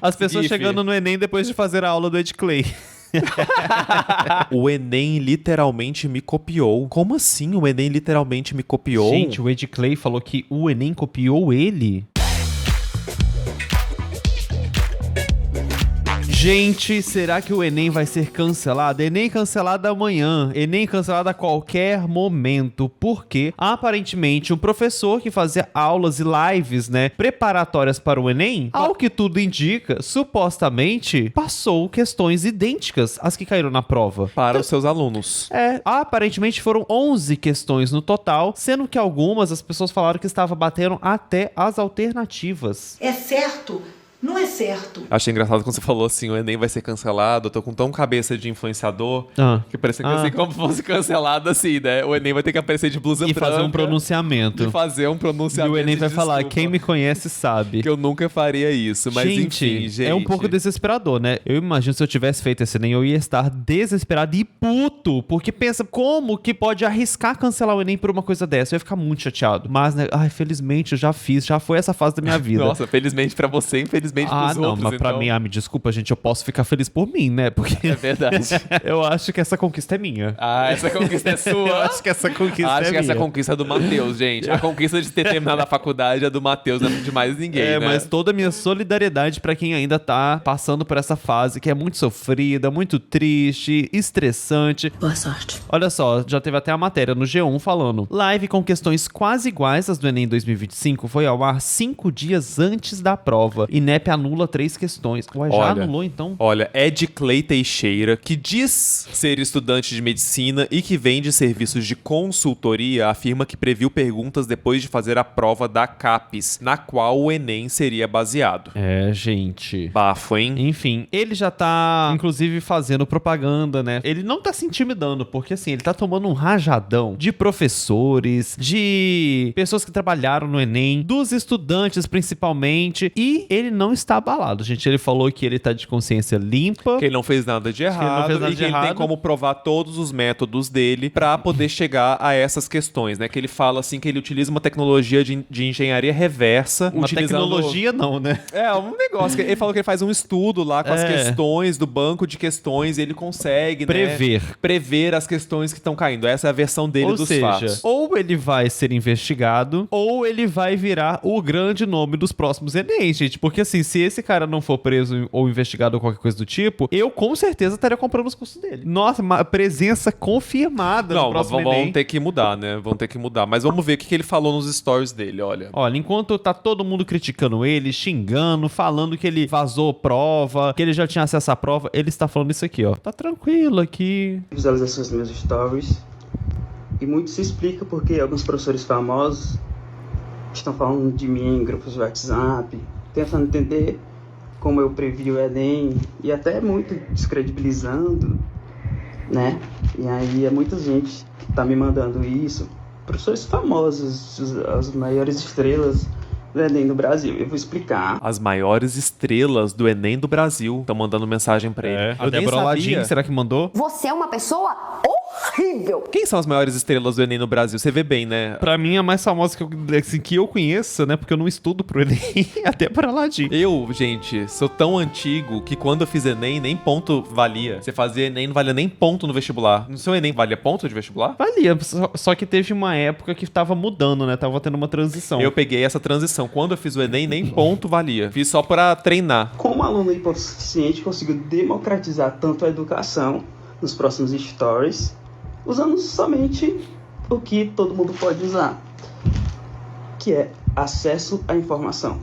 As pessoas chegando no Enem depois de fazer a aula do Ed Clay. O Enem literalmente me copiou. Como assim o Enem literalmente me copiou? Gente, o Ed Clay falou que o Enem copiou ele. Gente, será que o Enem vai ser cancelado? Enem cancelado amanhã, Enem cancelado a qualquer momento, porque aparentemente um professor que fazia aulas e lives, né, preparatórias para o Enem, ao que tudo indica, supostamente passou questões idênticas às que caíram na prova. Para os seus alunos. Aparentemente foram 11 questões no total, sendo que algumas as pessoas falaram que estava batendo até as alternativas. É certo? Não é certo. Achei engraçado quando você falou assim, o Enem vai ser cancelado, eu tô com tão cabeça de influenciador, que parecia que assim, como fosse cancelado assim, né? O Enem vai ter que aparecer de blusa branca. E fazer um pronunciamento. E fazer um pronunciamento. E o Enem vai falar, desculpa. quem me conhece sabe. Que eu nunca faria isso, mas enfim, gente. É um pouco desesperador, né? Eu imagino se eu tivesse feito esse Enem, eu ia estar desesperado e puto, porque pensa, como que pode arriscar cancelar o Enem por uma coisa dessa? Eu ia ficar muito chateado. Mas, né, felizmente eu já fiz, já foi essa fase da minha vida. Nossa, felizmente pra você, infelizmente pros outros. Não, mas pra mim, me desculpa, gente, eu posso ficar feliz por mim, né? Porque é verdade. Eu acho que essa conquista é minha. Essa conquista é sua? Eu acho que essa conquista é minha. Acho que essa conquista é do Matheus, gente. A conquista de ter terminado a faculdade é do Matheus, não é de mais ninguém, né? Mas toda a minha solidariedade pra quem ainda tá passando por essa fase que é muito sofrida, muito triste, estressante. Boa sorte. Olha só, já teve até a matéria no G1 falando: live com questões quase iguais às do Enem 2025 foi ao ar 5 dias antes da prova. INEP anula 3 questões. Ué, já anulou então? Olha, Ed Clay Teixeira, que diz ser estudante de medicina e que vende serviços de consultoria, afirma que previu perguntas depois de fazer a prova da CAPES, na qual o Enem seria baseado. Gente. Bafo, hein? Enfim, ele já tá, inclusive, fazendo propaganda, né? Ele não tá se intimidando, porque assim, ele tá tomando um rajadão de professores, de pessoas que trabalharam no Enem, dos estudantes principalmente, e ele não está abalado, gente. Ele falou que ele tá de consciência limpa. Que ele não fez nada de errado e que ele tem como provar todos os métodos dele pra poder chegar a essas questões, né? Que ele fala assim que ele utiliza uma tecnologia de engenharia reversa. Uma tecnologia não, né? Um negócio. Ele falou que ele faz um estudo lá com as questões do banco de questões e ele consegue, prever as questões que estão caindo. Essa é a versão dele dos fatos. Ou ele vai ser investigado, ou ele vai virar o grande nome dos próximos Enem, gente. Porque assim, se esse cara não for preso ou investigado ou qualquer coisa do tipo, eu com certeza estaria comprando os cursos dele. Nossa, uma presença confirmada no próximo Enem. Vão ter que mudar, né? Vão ter que mudar. Mas vamos ver o que ele falou nos stories dele, olha. Olha, enquanto tá todo mundo criticando ele, xingando, falando que ele vazou prova, que ele já tinha acesso à prova, ele está falando isso aqui, ó. Tá tranquilo aqui. Visualizações dos meus stories. E muito se explica porque alguns professores famosos estão falando de mim em grupos de WhatsApp, tentando entender como eu previ o Enem e até muito descredibilizando, né? E aí muita gente tá me mandando isso. Professores famosos, as maiores estrelas do Enem do Brasil. Eu vou explicar. As maiores estrelas do Enem do Brasil estão mandando mensagem pra ele. A Débora Ladin, será que mandou? Você é uma pessoa horrível. Quem são as maiores estrelas do Enem no Brasil? Você vê bem, né? Pra mim, a mais famosa que eu conheço, né? Porque eu não estudo pro Enem, até para Ladin. Eu, gente, sou tão antigo que quando eu fiz Enem, nem ponto valia. Você fazia Enem, não valia nem ponto no vestibular. No seu Enem, valia ponto de vestibular? Valia, só que teve uma época que tava mudando, né? Tava tendo uma transição. Eu peguei essa transição. Quando eu fiz o Enem, nem ponto valia. Fiz só pra treinar. Como aluno hipossuficiente, conseguiu democratizar tanto a educação nos próximos stories, usando somente o que todo mundo pode usar, que é acesso à informação.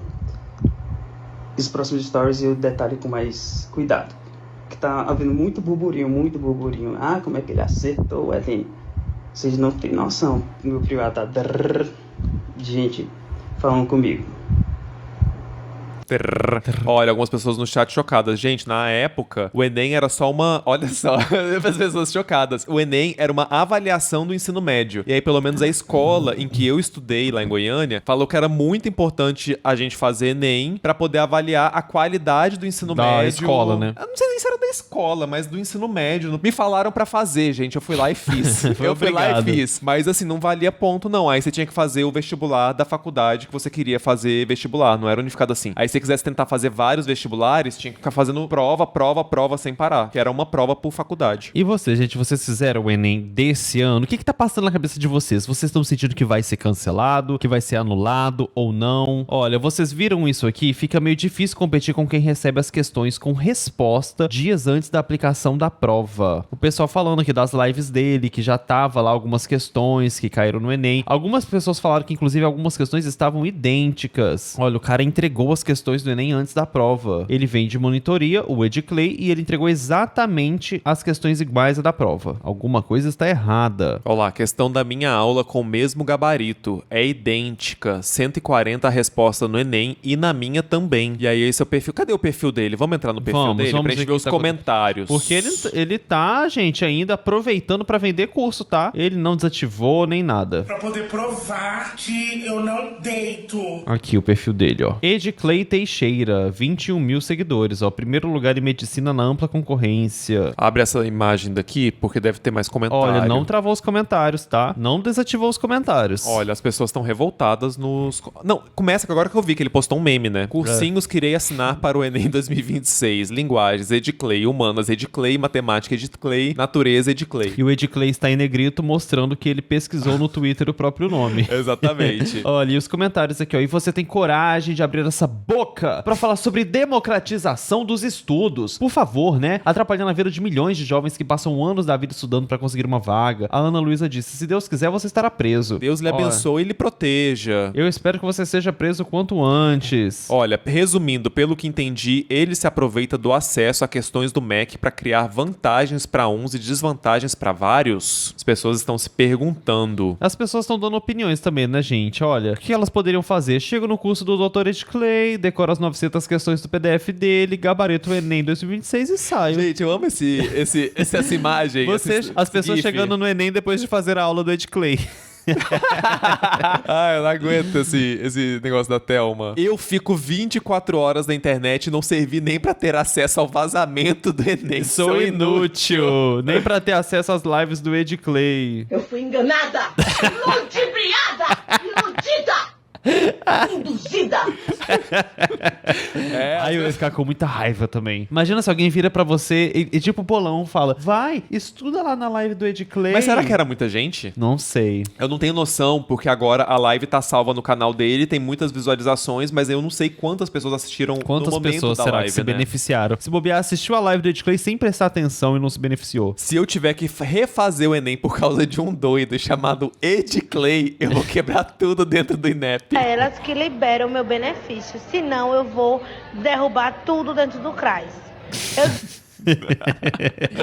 Os próximos stories eu detalho com mais cuidado, que tá havendo muito burburinho. Como é que ele acertou o Enem? Vocês não têm noção. Meu privado tá de gente falando comigo. Olha, algumas pessoas no chat chocadas. Gente, na época, o Enem era só uma... Olha só, as pessoas chocadas. O Enem era uma avaliação do ensino médio. E aí, pelo menos, a escola em que eu estudei lá em Goiânia falou que era muito importante a gente fazer Enem pra poder avaliar a qualidade do ensino médio. Da escola, né? Eu não sei sei se era da escola, mas do ensino médio. Me falaram pra fazer, gente. Eu fui lá e fiz. Eu fui lá e fiz. Mas assim, não valia ponto, não. Aí você tinha que fazer o vestibular da faculdade que você queria fazer vestibular. Não era unificado assim. Aí se você quisesse tentar fazer vários vestibulares, tinha que ficar fazendo prova sem parar. Que era uma prova por faculdade. E você, gente, vocês fizeram o Enem desse ano? O que tá passando na cabeça de vocês? Vocês estão sentindo que vai ser cancelado, que vai ser anulado ou não? Olha, vocês viram isso aqui? Fica meio difícil competir com quem recebe as questões com resposta dias antes da aplicação da prova. O pessoal falando aqui das lives dele, que já tava lá algumas questões que caíram no Enem. Algumas pessoas falaram que, inclusive, algumas questões estavam idênticas. Olha, o cara entregou as questões do Enem antes da prova. Ele vem de monitoria, o Edclay, e ele entregou exatamente as questões iguais à da prova. Alguma coisa está errada. Olha lá, questão da minha aula com o mesmo gabarito. É idêntica. 140 a resposta no Enem e na minha também. E aí esse é o perfil. Cadê o perfil dele? Vamos entrar no perfil dele pra gente ver os comentários. Porque ele tá, gente, ainda aproveitando pra vender curso, tá? Ele não desativou nem nada. Pra poder provar que eu não deito. Aqui o perfil dele, ó. Edclay Teixeira, 21 mil seguidores, ó. Primeiro lugar em medicina na ampla concorrência. Abre essa imagem daqui, porque deve ter mais comentário. Olha, não travou os comentários, tá? Não desativou os comentários. Olha, as pessoas estão revoltadas nos... Não, começa que agora que eu vi que ele postou um meme, né? Cursinhos que irei assinar para o Enem 2026. Linguagens, Edclay. Humanas, Edclay. Matemática, Edclay. Natureza, Edclay. E o Edclay está em negrito mostrando que ele pesquisou no Twitter o próprio nome. Exatamente. Olha, e os comentários aqui, ó. E você tem coragem de abrir essa boca pra falar sobre democratização dos estudos. Por favor, né? Atrapalhando a vida de milhões de jovens que passam anos da vida estudando pra conseguir uma vaga. A Ana Luísa disse, se Deus quiser, você estará preso. Deus lhe abençoe e lhe proteja. Eu espero que você seja preso o quanto antes. Olha, resumindo, pelo que entendi, ele se aproveita do acesso a questões do MEC pra criar vantagens pra uns e desvantagens pra vários. As pessoas estão se perguntando. As pessoas estão dando opiniões também, né, gente? Olha, o que elas poderiam fazer? Chega no curso do Dr. Edclay, decora as 900 questões do PDF dele, gabarito o Enem 2026 e sai. Gente, eu amo essa imagem. As pessoas chegando no Enem depois de fazer a aula do Edclay. Eu não aguento esse negócio da Thelma. Eu fico 24 horas na internet e não servi nem pra ter acesso ao vazamento do Enem. Sou inútil. Nem pra ter acesso às lives do Edclay. Eu fui enganada, ludibriada, iludida. Induzida. Aí eu ia ficar com muita raiva também. Imagina se alguém vira pra você e tipo o Bolão fala, vai, estuda lá na live do Edclay. Mas será que era muita gente? Não sei. Eu não tenho noção, porque agora a live tá salva no canal dele, tem muitas visualizações, mas eu não sei quantas pessoas assistiram no momento da live. Quantas pessoas será que se beneficiaram? Se bobear, assistiu a live do Edclay sem prestar atenção e não se beneficiou. Se eu tiver que refazer o Enem por causa de um doido chamado Edclay, eu vou quebrar tudo dentro do INEP. É elas que liberam meu benefício, senão eu vou derrubar tudo dentro do CRAS.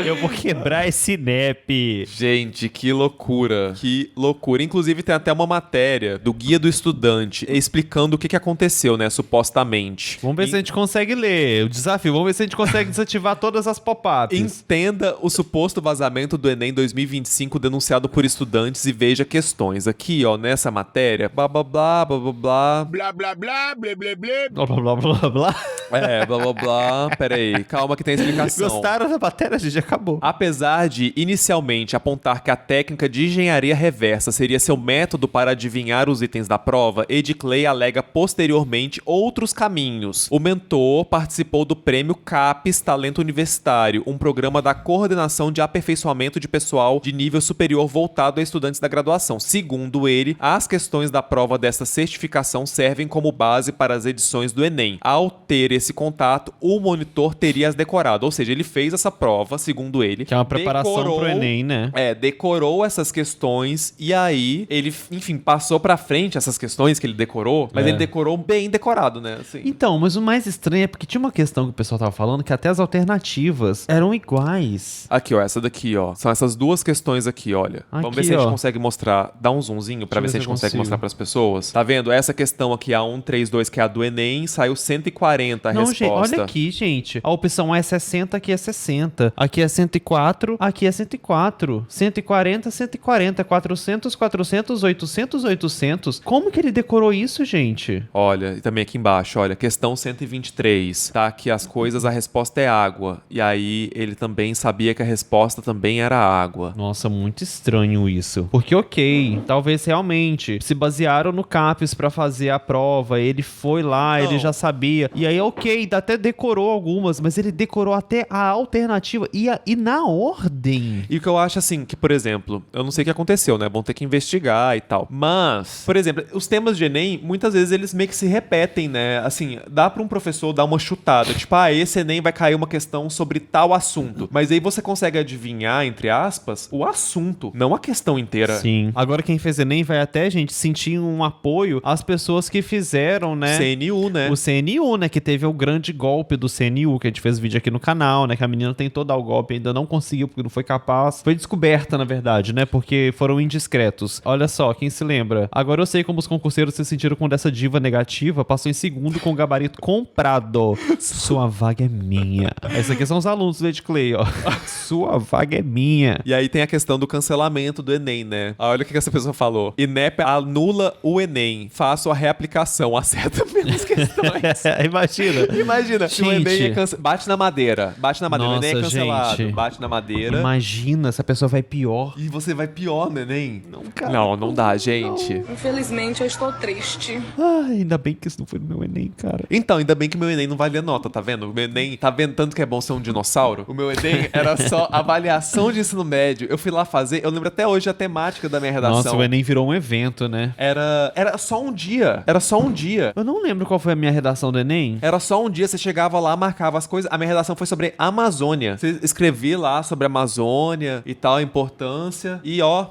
Eu vou quebrar esse INEP. Gente, que loucura. Que loucura. Inclusive, tem até uma matéria do Guia do Estudante explicando o que aconteceu, né? Supostamente. Vamos ver se a gente consegue ler o desafio. Vamos ver se a gente consegue desativar todas as pop-ups. Entenda o suposto vazamento do Enem 2025 denunciado por estudantes e veja questões. Aqui, ó, nessa matéria. Blá, blá, blá, blá, blá, blá. Blá, blá, blá, blá, blá, blá. Blá, blá, blá, blá, blá. É, blá, blá, blá. Pera aí. Calma que tem explicação. Gostaram da matéria? A gente acabou. Apesar de, inicialmente, apontar que a técnica de engenharia reversa seria seu método para adivinhar os itens da prova, Edclay alega posteriormente outros caminhos. O mentor participou do prêmio CAPES Talento Universitário, um programa da Coordenação de Aperfeiçoamento de Pessoal de Nível Superior voltado a estudantes da graduação. Segundo ele, as questões da prova dessa certificação servem como base para as edições do Enem. Ao ter esse contato, o monitor teria as decorado, ou seja, ele fez essa prova, segundo ele. Que é uma preparação pro Enem, né? Decorou essas questões e aí ele, enfim, passou pra frente essas questões que ele decorou, mas ele decorou bem decorado, né? Assim. Então, mas o mais estranho é porque tinha uma questão que o pessoal tava falando que até as alternativas eram iguais. Aqui, ó, essa daqui, ó. São essas duas questões aqui, olha. Vamos ver se a gente consegue mostrar, dá um zoomzinho pra ver se a gente consegue mostrar pras pessoas. Tá vendo? Essa questão aqui, a 132, que é a do Enem, saiu 140 a resposta. Gente, olha aqui, gente. A opção A é 60 aqui é 60. Aqui é 104, aqui é 104. 140, 140. 400, 400, 800, 800. Como que ele decorou isso, gente? Olha, e também aqui embaixo, olha, questão 123, tá? Que as coisas, a resposta é água. E aí ele também sabia que a resposta também era água. Nossa, muito estranho isso. Porque, ok, talvez realmente se basearam no CAPES pra fazer a prova, ele foi lá, ele já sabia. E aí, ok, até decorou algumas, mas ele decorou até a alternativa e na ordem. E o que eu acho assim, que por exemplo, eu não sei o que aconteceu, né? Vão ter que investigar e tal. Mas, por exemplo, os temas de Enem, muitas vezes eles meio que se repetem, né? Assim, dá pra um professor dar uma chutada. Tipo, esse Enem vai cair uma questão sobre tal assunto. Mas aí você consegue adivinhar, entre aspas, o assunto, não a questão inteira. Sim. Agora quem fez Enem vai até, gente, sentir um apoio às pessoas que fizeram, né? CNU, né? O CNU, né? Que teve o grande golpe do CNU, que a gente fez vídeo aqui no canal, né? Que a menina tentou dar o golpe, ainda não conseguiu porque não foi capaz. Foi descoberta, na verdade, né? Porque foram indiscretos. Olha só, quem se lembra? Agora eu sei como os concurseiros se sentiram quando essa diva negativa passou em segundo com o gabarito comprado. Sua vaga é minha. Essa aqui são os alunos do Lady Clay, ó. Sua vaga é minha. E aí tem a questão do cancelamento do Enem, né? Olha o que essa pessoa falou. INEP anula o Enem. Faço a reaplicação. Acerta menos questões. Imagina. Gente. O Enem é cancelado. Bate na madeira. Nossa, o Enem é cancelado. gente. Bate na madeira. Imagina, essa pessoa vai pior. E você vai pior no Enem? Não, cara. Não dá, gente. Infelizmente, eu estou triste. Ai, ainda bem que isso não foi no meu Enem, cara. Então, ainda bem que meu Enem não valia nota, tá vendo? O meu Enem, tá vendo tanto que é bom ser um dinossauro? O meu Enem era só avaliação de ensino médio. Eu fui lá fazer, eu lembro até hoje a temática da minha redação. Nossa, o Enem virou um evento, né? Era só um dia. Era só um dia. Eu não lembro qual foi a minha redação do Enem. Era só um dia, você chegava lá, marcava as coisas. A minha redação foi sobre Amazônia. Você escrevia lá sobre a Amazônia e tal, a importância. E ó,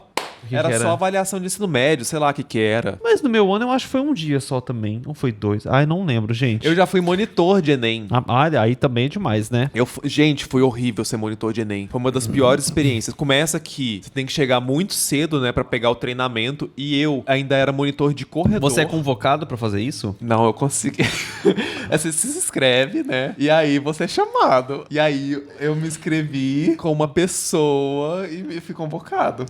era só avaliação de ensino médio, sei lá o que era. Mas no meu ano eu acho que foi um dia só também. Ou foi 2? Ai, não lembro, gente. Eu já fui monitor de Enem. Aí também é demais, né? Gente, foi horrível ser monitor de Enem. Foi uma das piores experiências. Começa que você tem que chegar muito cedo, né, pra pegar o treinamento. E eu ainda era monitor de corredor. Você é convocado pra fazer isso? Não, eu consegui. Você se inscreve, né? E aí você é chamado. E aí eu me inscrevi com uma pessoa e fui convocado.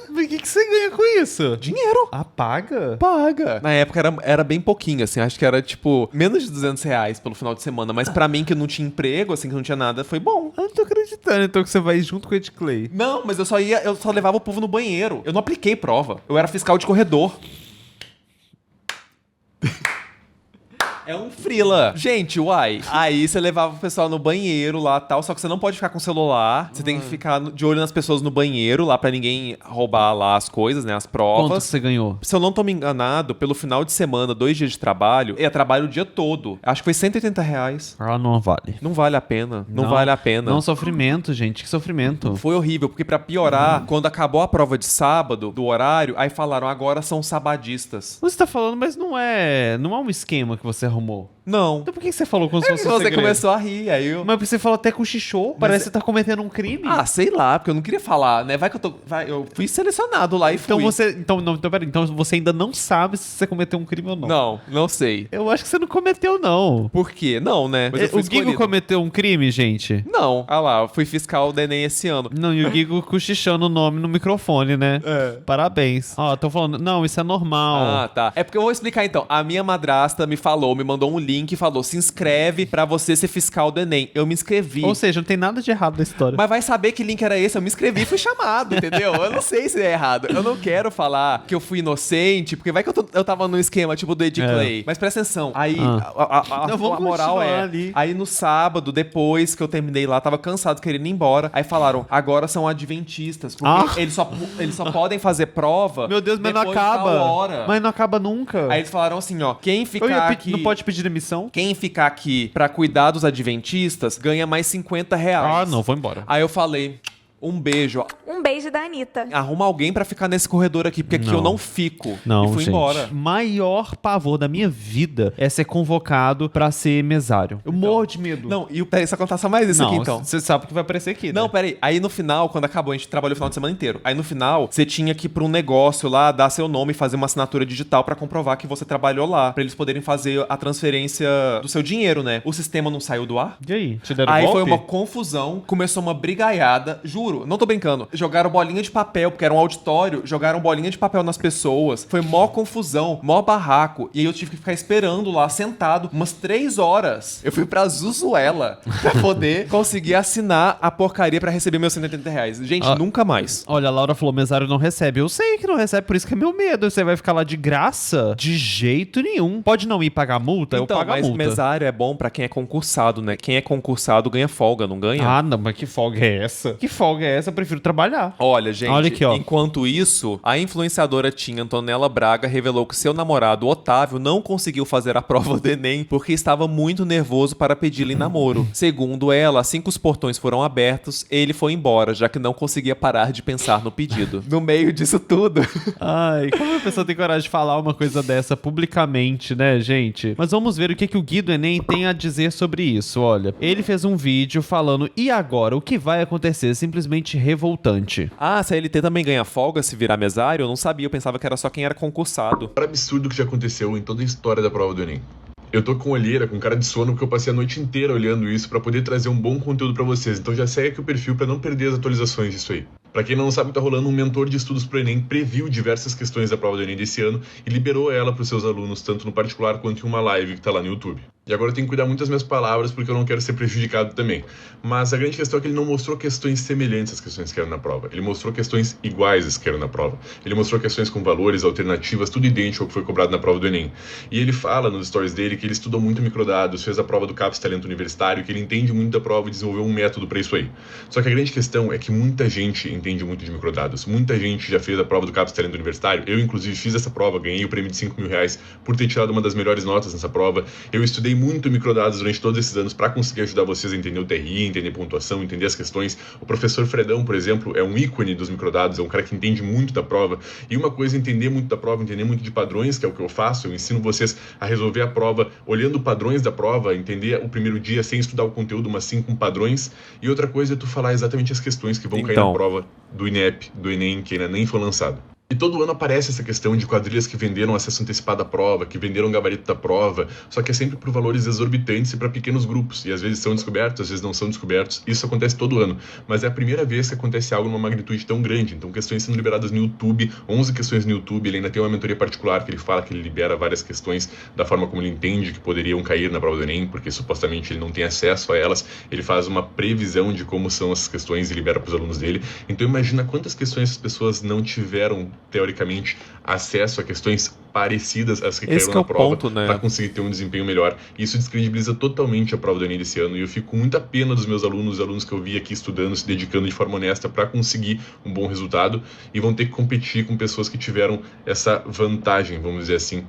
Mas o que você ganha com isso? Dinheiro. Paga? Paga. Na época era bem pouquinho, assim. Acho que era, tipo, menos de R$200 pelo final de semana. Mas pra mim, que não tinha emprego, assim, que não tinha nada, foi bom. Eu não tô acreditando, então, que você vai junto com o Ed Clay. Não, mas eu só levava o povo no banheiro. Eu não apliquei prova. Eu era fiscal de corredor. É um frila. Gente, uai. Aí você levava o pessoal no banheiro lá e tal, só que você não pode ficar com o celular. Você tem que ficar de olho nas pessoas no banheiro lá pra ninguém roubar lá as coisas, né? As provas. Quanto você ganhou? Se eu não tô me enganado, pelo final de semana, 2 dias de trabalho, é trabalho o dia todo. Acho que foi R$180. Ah, não vale. Não vale a pena. Não vale a pena. Não, sofrimento, gente. Que sofrimento. Foi horrível, porque pra piorar, quando acabou a prova de sábado, do horário, aí falaram, agora são sabadistas. Você tá falando, mas não é um esquema que você arrumou. Não. Então por que você falou como se fosse um Você segredo? começou a rir, aí eu... Mas você falou até com xixô. Parece que você tá cometendo um crime. Ah, sei lá, porque eu não queria falar, né? Eu fui selecionado lá e então fui. você... Peraí. Então você ainda não sabe se você cometeu um crime ou não. Não sei. Eu acho que você não cometeu, não. Por quê? Não, né? Mas eu fui O Guigo escolhido. cometeu um crime, gente? Não. Ah lá, eu fui fiscal do Enem esse ano. Não, e o Guigo cochichando o nome no microfone, né? É. Parabéns. Ó, tô falando... Não, isso é normal. Ah, tá. É porque eu vou explicar então. A minha madrasta me mandou um link e falou, se inscreve pra você ser fiscal do Enem. Eu me inscrevi. Ou seja, não tem nada de errado na história. Mas vai saber que link era esse. Eu me inscrevi e fui chamado, entendeu? Eu não sei se é errado. Eu não quero falar que eu fui inocente, porque vai que eu tava num esquema tipo do Ed Clay. Mas presta atenção. Aí, a moral é... ali. Aí no sábado, depois que eu terminei lá, tava cansado, querendo ir embora. Aí falaram, agora são adventistas. Porque eles só podem fazer prova. Meu Deus, mas não depois de tal acaba. hora. Mas não acaba nunca. Aí eles falaram assim, ó, quem ficar aqui... Não pode pedir demissão? Quem ficar aqui pra cuidar dos adventistas ganha mais R$50. Ah, não, vou embora. Aí eu falei, Um beijo. Um beijo da Anitta. Arruma alguém pra ficar nesse corredor aqui, porque aqui eu não fico. Não, e fui gente. embora. Maior pavor da minha vida é ser convocado pra ser mesário. Eu morro de medo. Não, e peraí, só contar só mais isso aqui, então. Você sabe que vai aparecer aqui, né? Não, peraí. Aí no final, quando acabou, a gente trabalhou o final de semana inteiro. Aí no final, você tinha que ir pra um negócio lá, dar seu nome e fazer uma assinatura digital pra comprovar que você trabalhou lá. Pra eles poderem fazer a transferência do seu dinheiro, né? O sistema não saiu do ar. E aí? Te deram Aí golpe? foi uma confusão, começou uma brigaiada, juro, não tô brincando. Jogaram bolinha de papel, porque era um auditório, jogaram bolinha de papel nas pessoas. Foi mó confusão, mó barraco. E aí eu tive que ficar esperando lá, sentado, umas 3 horas. Eu fui pra Zuzuela pra poder conseguir assinar a porcaria pra receber meus R$180. Gente, nunca mais. Olha, a Laura falou, mesário não recebe. Eu sei que não recebe, por isso que é meu medo. Você vai ficar lá de graça? De jeito nenhum. Pode não ir pagar multa? Então, eu pago a mas multa. mesário é bom pra quem é concursado, né? Quem é concursado ganha folga, não ganha? Ah, não, mas que folga é essa? Que folga é essa? Eu prefiro trabalhar. Olha, gente, Olha aqui, ó. Enquanto isso, a influenciadora Tia Antonella Braga revelou que seu namorado, Otávio, não conseguiu fazer a prova do Enem porque estava muito nervoso para pedir-lhe namoro. Segundo ela, assim que os portões foram abertos, ele foi embora, já que não conseguia parar de pensar no pedido. No meio disso tudo. Ai, como a pessoa tem coragem de falar uma coisa dessa publicamente, né, gente? Mas vamos ver o que o Gui do Enem tem a dizer sobre isso, olha. Ele fez um vídeo falando, e agora? O que vai acontecer? Simplesmente revoltante. Ah, a CLT também ganha folga se virar mesário? Eu não sabia, eu pensava que era só quem era concursado. É absurdo que já aconteceu em toda a história da prova do Enem. Eu tô com olheira, com cara de sono, porque eu passei a noite inteira olhando isso pra poder trazer um bom conteúdo pra vocês. Então já segue aqui o perfil pra não perder as atualizações disso aí. Pra quem não sabe, tá rolando um mentor de estudos pro Enem, previu diversas questões da prova do Enem desse ano e liberou ela pros seus alunos, tanto no particular quanto em uma live que tá lá no YouTube. E agora eu tenho que cuidar muito das minhas palavras, porque eu não quero ser prejudicado também. Mas a grande questão é que ele não mostrou questões semelhantes às questões que eram na prova. Ele mostrou questões iguais às que eram na prova. Ele mostrou questões com valores, alternativas, tudo idêntico ao que foi cobrado na prova do Enem. E ele fala nos stories dele que ele estudou muito microdados, fez a prova do CAPES Talento Universitário, que ele entende muito da prova e desenvolveu um método para isso aí. Só que a grande questão é que muita gente entende muito de microdados. Muita gente já fez a prova do CAPES Talento Universitário. Eu, inclusive, fiz essa prova, ganhei o prêmio de R$5.000 por ter tirado uma das melhores notas nessa prova. Eu estudei muito microdados durante todos esses anos para conseguir ajudar vocês a entender o TRI, entender pontuação, entender as questões. O professor Fredão, por exemplo, é um ícone dos microdados, é um cara que entende muito da prova. E uma coisa é entender muito da prova, entender muito de padrões, que é o que eu faço. Eu ensino vocês a resolver a prova olhando padrões da prova, entender o primeiro dia sem estudar o conteúdo, mas sim com padrões. E outra coisa é tu falar exatamente as questões que vão cair na prova do INEP, do Enem, que ainda nem foi lançado. E todo ano aparece essa questão de quadrilhas que venderam acesso antecipado à prova, que venderam gabarito da prova, só que é sempre por valores exorbitantes e para pequenos grupos. E às vezes são descobertos, às vezes não são descobertos. Isso acontece todo ano. Mas é a primeira vez que acontece algo numa magnitude tão grande. Então, questões sendo liberadas no YouTube, 11 questões no YouTube. Ele ainda tem uma mentoria particular que ele fala que ele libera várias questões da forma como ele entende que poderiam cair na prova do Enem, porque supostamente ele não tem acesso a elas. Ele faz uma previsão de como são essas questões e libera para os alunos dele. Então, imagina quantas questões as pessoas não tiveram teoricamente, acesso a questões parecidas às que caíram na prova, para conseguir ter um desempenho melhor. E isso descredibiliza totalmente a prova do Enem desse ano, e eu fico com muita pena dos meus alunos, os alunos que eu vi aqui estudando, se dedicando de forma honesta para conseguir um bom resultado, e vão ter que competir com pessoas que tiveram essa vantagem, vamos dizer assim,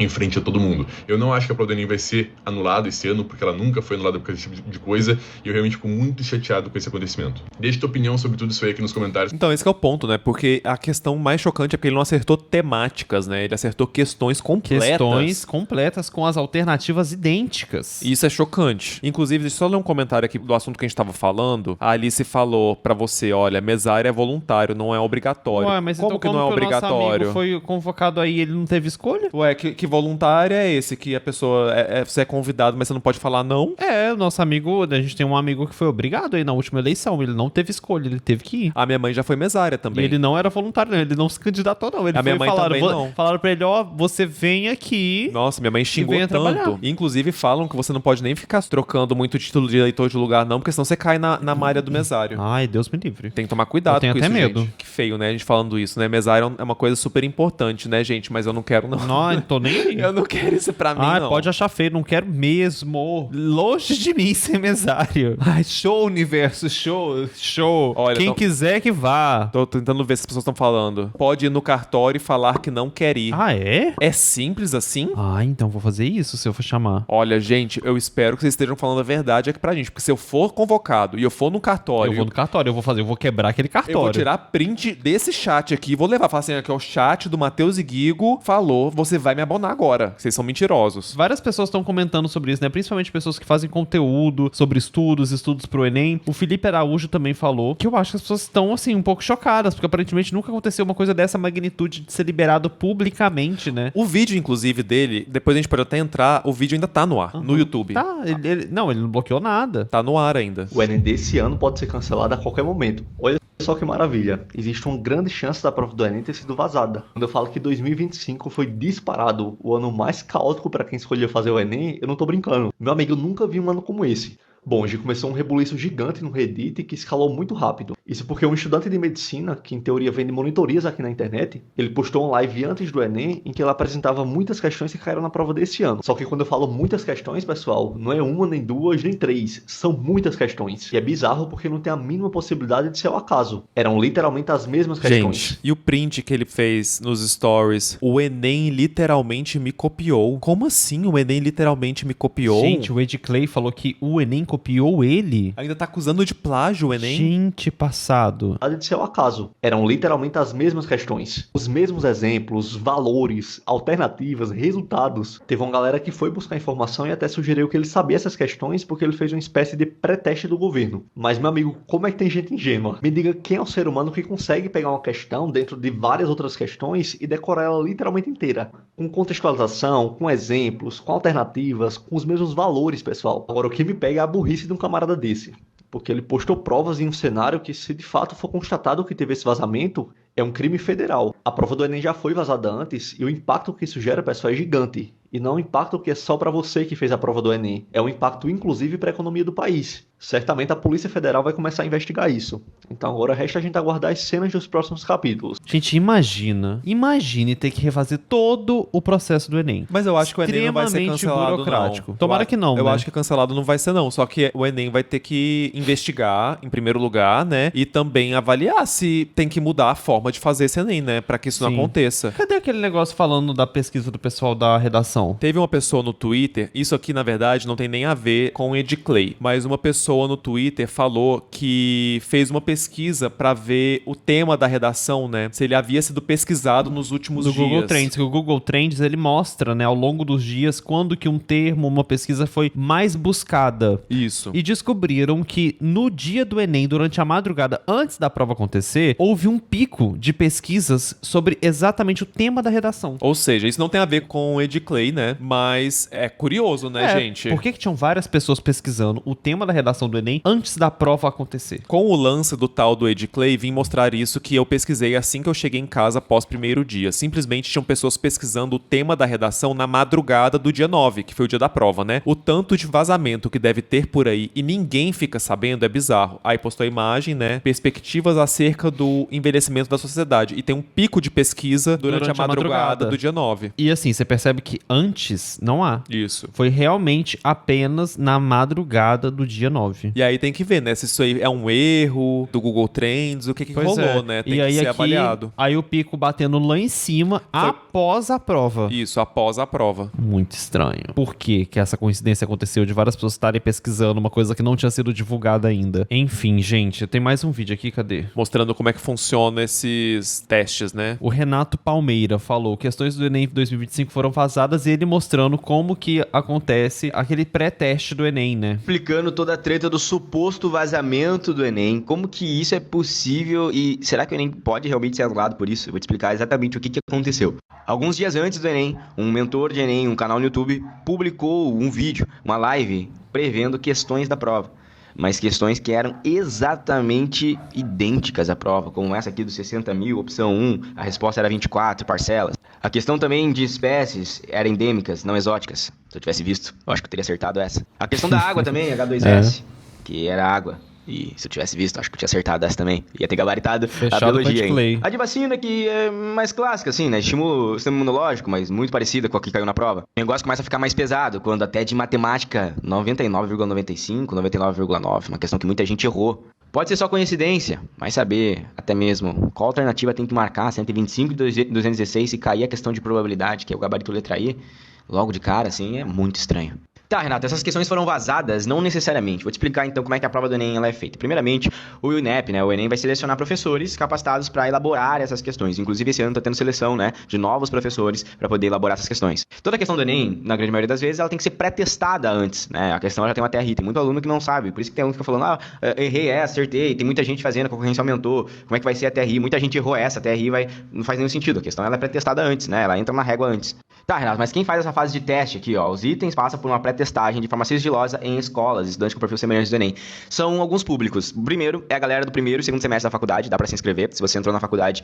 em frente a todo mundo. Eu não acho que a prova do Enem vai ser anulada esse ano, porque ela nunca foi anulada por esse tipo de coisa, e eu realmente fico muito chateado com esse acontecimento. Deixe tua opinião sobre tudo isso aí aqui nos comentários. Então, esse que é o ponto, né? Porque a questão mais chocante é porque ele não acertou temáticas, né? Ele acertou questões completas. Questões completas com as alternativas idênticas. Isso é chocante. Inclusive, deixa eu só ler um comentário aqui do assunto que a gente tava falando. A Alice falou pra você, olha, mesário é voluntário, não é obrigatório. Ué, mas como então, que não é obrigatório? Nosso amigo foi convocado aí e ele não teve escolha? Ué, que voluntário é esse? Que a pessoa, você é convidado, mas você não pode falar não? É, o nosso amigo, a gente tem um amigo que foi obrigado aí na última eleição, ele não teve escolha, ele teve que ir. A minha mãe já foi mesária também. E ele não era voluntário, não, ele não se candidatou não. Ele a minha mãe também não. Falaram pra ele, ó, você vem aqui. Nossa, minha mãe xingou tanto. Inclusive falam que você não pode nem ficar trocando muito título de eleitor de lugar não, porque senão você cai na malha do mesário. Ai, Deus me livre. Tem que tomar cuidado eu tenho com até isso, medo. Gente. Que feio, né, a gente falando isso, né? Mesário é uma coisa super importante, né, gente? Mas eu não quero não. Não, tô nem Eu não quero isso pra mim, não. Pode achar feio, não quero mesmo. Longe de mim ser mesário. Ai, show, universo, show. Olha, Quem quiser que vá. Tô tentando ver se as pessoas estão falando. Pode ir no cartório e falar que não quer ir. Ah, é? É simples assim? Então vou fazer isso se eu for chamar. Olha, gente, eu espero que vocês estejam falando a verdade aqui pra gente. Porque se eu for convocado e eu for no cartório... Eu vou no cartório, eu vou quebrar aquele cartório. Eu vou tirar print desse chat aqui e vou levar. Falar assim, aqui é o chat do Matheus e Guigo falou, você vai me abonar agora. Vocês são mentirosos. Várias pessoas estão comentando sobre isso, né? Principalmente pessoas que fazem conteúdo sobre estudos pro Enem. O Felipe Araújo também falou que eu acho que as pessoas estão, assim, um pouco chocadas, porque aparentemente nunca aconteceu uma coisa dessa magnitude de ser liberado publicamente, né? O vídeo, inclusive, dele, depois a gente pode até entrar, o vídeo ainda tá no ar, no YouTube. Tá, ele não bloqueou nada. Tá no ar ainda. O Enem desse ano pode ser cancelado a qualquer momento. Olha só que maravilha. Existe uma grande chance da prova do Enem ter sido vazada. Quando eu falo que 2025 foi disparado o ano mais caótico para quem escolheu fazer o Enem, eu não tô brincando. Meu amigo, eu nunca vi um ano como esse. Bom, já começou um rebuliço gigante no Reddit que escalou muito rápido. Isso porque um estudante de medicina, que em teoria vende monitorias aqui na internet, ele postou uma live antes do Enem em que ele apresentava muitas questões que caíram na prova desse ano. Só que quando eu falo muitas questões, pessoal, não é uma, nem duas, nem três. São muitas questões. E é bizarro porque não tem a mínima possibilidade de ser o acaso. Eram literalmente as mesmas questões. Gente, e o print que ele fez nos stories? O Enem literalmente me copiou. Como assim o Enem literalmente me copiou? Gente, o Ed Clay falou que o Enem copiou ele. Ainda tá acusando de plágio o Enem? Gente, passado. Nada de ser o acaso. Eram literalmente as mesmas questões. Os mesmos exemplos, valores, alternativas, resultados. Teve uma galera que foi buscar informação e até sugeriu que ele sabia essas questões porque ele fez uma espécie de pré-teste do governo. Mas, meu amigo, como é que tem gente ingênua? Me diga quem é o ser humano que consegue pegar uma questão dentro de várias outras questões e decorar ela literalmente inteira. Com contextualização, com exemplos, com alternativas, com os mesmos valores, pessoal. Agora, o que me pega é a burrice de um camarada desse. Porque ele postou provas em um cenário que, se de fato for constatado que teve esse vazamento, é um crime federal. A prova do Enem já foi vazada antes e o impacto que isso gera, pessoal, é gigante. E não é um impacto que é só para você que fez a prova do Enem. É um impacto, inclusive, para a economia do país. Certamente a Polícia Federal vai começar a investigar isso. Então agora resta a gente aguardar as cenas dos próximos capítulos. Gente, imagine ter que refazer todo o processo do Enem. Mas eu acho que o Enem não vai ser cancelado, burocrático. não. Tomara que não, Eu né? acho que cancelado não vai ser, não. Só que o Enem vai ter que investigar, em primeiro lugar, né? E também avaliar se tem que mudar a forma de fazer esse Enem, né? Pra que isso não Sim. aconteça. Cadê aquele negócio falando da pesquisa do pessoal da redação? Teve uma pessoa no Twitter, isso aqui na verdade não tem nem a ver com o Ed Clay, mas uma pessoa no Twitter falou que fez uma pesquisa pra ver o tema da redação, né? Se ele havia sido pesquisado nos últimos dias. Google Trends, que o Google Trends ele mostra, né, ao longo dos dias quando que um termo, uma pesquisa foi mais buscada. Isso. E descobriram que no dia do Enem, durante a madrugada, antes da prova acontecer, houve um pico de pesquisas sobre exatamente o tema da redação. Ou seja, isso não tem a ver com o Ed Clay, né? Mas é curioso, né, gente? Por que tinham várias pessoas pesquisando o tema da redação do Enem antes da prova acontecer? Com o lance do tal do Ed Clay, vim mostrar isso que eu pesquisei assim que eu cheguei em casa após primeiro dia. Simplesmente tinham pessoas pesquisando o tema da redação na madrugada do dia 9, que foi o dia da prova, né? O tanto de vazamento que deve ter por aí e ninguém fica sabendo é bizarro. Aí postou a imagem, né? Perspectivas acerca do envelhecimento da sociedade. E tem um pico de pesquisa durante a madrugada do dia 9. E assim, você percebe que antes não há. Isso. Foi realmente apenas na madrugada do dia 9. E aí tem que ver, né? Se isso aí é um erro do Google Trends, o que rolou, né? Tem e que aí ser aqui, avaliado. Aí o pico batendo lá em cima após a prova. Isso, após a prova. Muito estranho. Por que essa coincidência aconteceu de várias pessoas estarem pesquisando uma coisa que não tinha sido divulgada ainda? Enfim, gente, tem mais um vídeo aqui, cadê? Mostrando como é que funciona esses testes, né? O Renato Palmeira falou: questões do Enem 2025 foram vazadas, e ele mostrando como que acontece aquele pré-teste do Enem, né? Explicando toda a treta do suposto vazamento do Enem, como que isso é possível e será que o Enem pode realmente ser anulado por isso? Eu vou te explicar exatamente o que aconteceu. Alguns dias antes do Enem, um mentor de Enem, um canal no YouTube, publicou um vídeo, uma live, prevendo questões da prova. Mas questões que eram exatamente idênticas à prova, como essa aqui dos 60 mil, opção 1, a resposta era 24 parcelas. A questão também de espécies era endêmicas, não exóticas. Se eu tivesse visto, eu acho que eu teria acertado essa. A questão da água também, H2S, que era água. E se eu tivesse visto, acho que eu tinha acertado essa também. Ia ter gabaritado Fechado a biologia, com a Edclay. hein? A de vacina que é mais clássica, assim, né? Estimula o sistema imunológico, mas muito parecida com a que caiu na prova. O negócio começa a ficar mais pesado, quando até de matemática, 99,95, 99,9, uma questão que muita gente errou. Pode ser só coincidência, mas saber até mesmo qual alternativa tem que marcar 125 e 216 e cair a questão de probabilidade, que é o gabarito letra I, logo de cara, assim, é muito estranho. Tá, Renato, essas questões foram vazadas? Não necessariamente. Vou te explicar então como é que a prova do Enem ela é feita. Primeiramente, o INEP, né, o Enem vai selecionar professores capacitados para elaborar essas questões. Inclusive, esse ano está tendo seleção, né, de novos professores para poder elaborar essas questões. Toda a questão do Enem, na grande maioria das vezes, ela tem que ser pré-testada antes, né? A questão já tem uma TRI, tem muito aluno que não sabe. Por isso que tem aluno que fica falando, errei essa, acertei. Tem muita gente fazendo, a concorrência aumentou. Como é que vai ser a TRI? Muita gente errou essa, a TRI não faz nenhum sentido. A questão ela é pré-testada antes, né? Ela entra na régua antes. Tá, Renato, mas quem faz essa fase de teste aqui, ó, os itens passam por uma pré-testagem de forma sigilosa em escolas, estudantes com perfil semelhante do Enem. São alguns públicos. O primeiro é a galera do primeiro e segundo semestre da faculdade, dá pra se inscrever. Se você entrou na faculdade,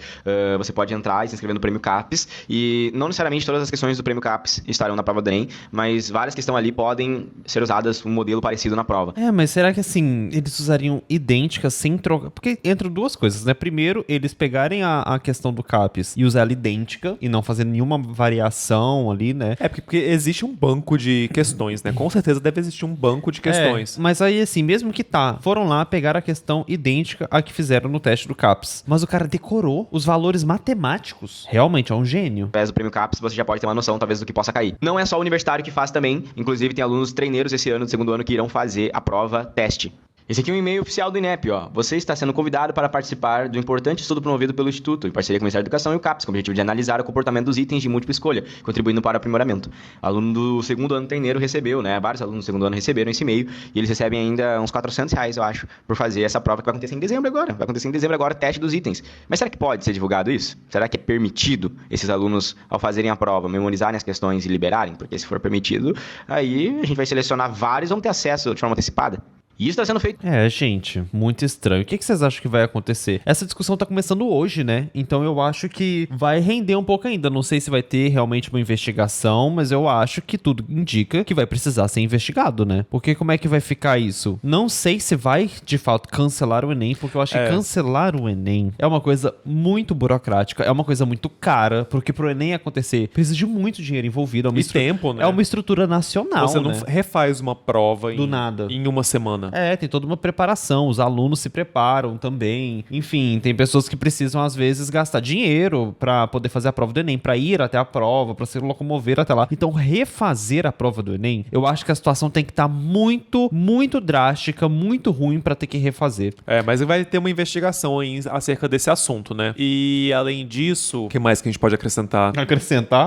você pode entrar e se inscrever no Prêmio CAPES. E não necessariamente todas as questões do Prêmio CAPES estarão na prova do Enem, mas várias que estão ali podem ser usadas um modelo parecido na prova. Mas será que assim, eles usariam idênticas sem troca? Porque entram duas coisas, né? Primeiro, eles pegarem a questão do CAPES e usar ela idêntica e não fazer nenhuma variação ali, né? Porque existe um banco de questões, né? Com certeza deve existir um banco de questões. Mas aí assim, mesmo que foram lá pegar a questão idêntica à que fizeram no teste do CAPES. Mas o cara decorou os valores matemáticos. Realmente é um gênio. Através do Prêmio CAPES, você já pode ter uma noção, talvez, do que possa cair. Não é só o universitário que faz também. Inclusive, tem alunos treineiros esse ano, do segundo ano, que irão fazer a prova teste. Esse aqui é um e-mail oficial do INEP, ó. Você está sendo convidado para participar do importante estudo promovido pelo Instituto, em parceria com o Ministério da Educação e o CAPES, com o objetivo de analisar o comportamento dos itens de múltipla escolha, contribuindo para o aprimoramento. O aluno do segundo ano treineiro recebeu, né? Vários alunos do segundo ano receberam esse e-mail e eles recebem ainda uns R$400, eu acho, por fazer essa prova que vai acontecer em dezembro agora. Vai acontecer em dezembro agora, teste dos itens. Mas será que pode ser divulgado isso? Será que é permitido esses alunos, ao fazerem a prova, memorizarem as questões e liberarem? Porque se for permitido, aí a gente vai selecionar vários e vão ter acesso de forma antecipada. E isso está sendo feito. Gente, muito estranho. O que vocês acham que vai acontecer? Essa discussão tá começando hoje, né? Então eu acho que vai render um pouco ainda. Não sei se vai ter realmente uma investigação, mas eu acho que tudo indica que vai precisar ser investigado, né? Porque como é que vai ficar isso? Não sei se vai, de fato, cancelar o Enem, porque eu acho que cancelar o Enem é uma coisa muito burocrática, é uma coisa muito cara, porque pro Enem acontecer, precisa de muito dinheiro envolvido. Tempo, né? É uma estrutura nacional, Você não refaz uma prova do nada em uma semana. Tem toda uma preparação, os alunos se preparam também. Enfim, tem pessoas que precisam, às vezes, gastar dinheiro pra poder fazer a prova do Enem, pra ir até a prova, pra se locomover até lá. Então, refazer a prova do Enem, eu acho que a situação tem que estar muito, muito drástica, muito ruim pra ter que refazer. Mas vai ter uma investigação acerca desse assunto, né? E, além disso, o que mais que a gente pode acrescentar?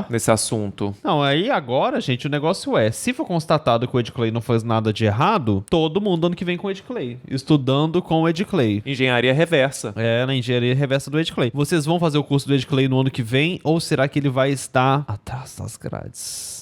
Nesse assunto? Não, aí agora, gente, o negócio se for constatado que o Edclay não fez nada de errado, todo mundo ano que vem com o Edclay, estudando com o Edclay. Engenharia reversa. Na engenharia reversa do Edclay. Vocês vão fazer o curso do Edclay no ano que vem ou será que ele vai estar atrás das grades?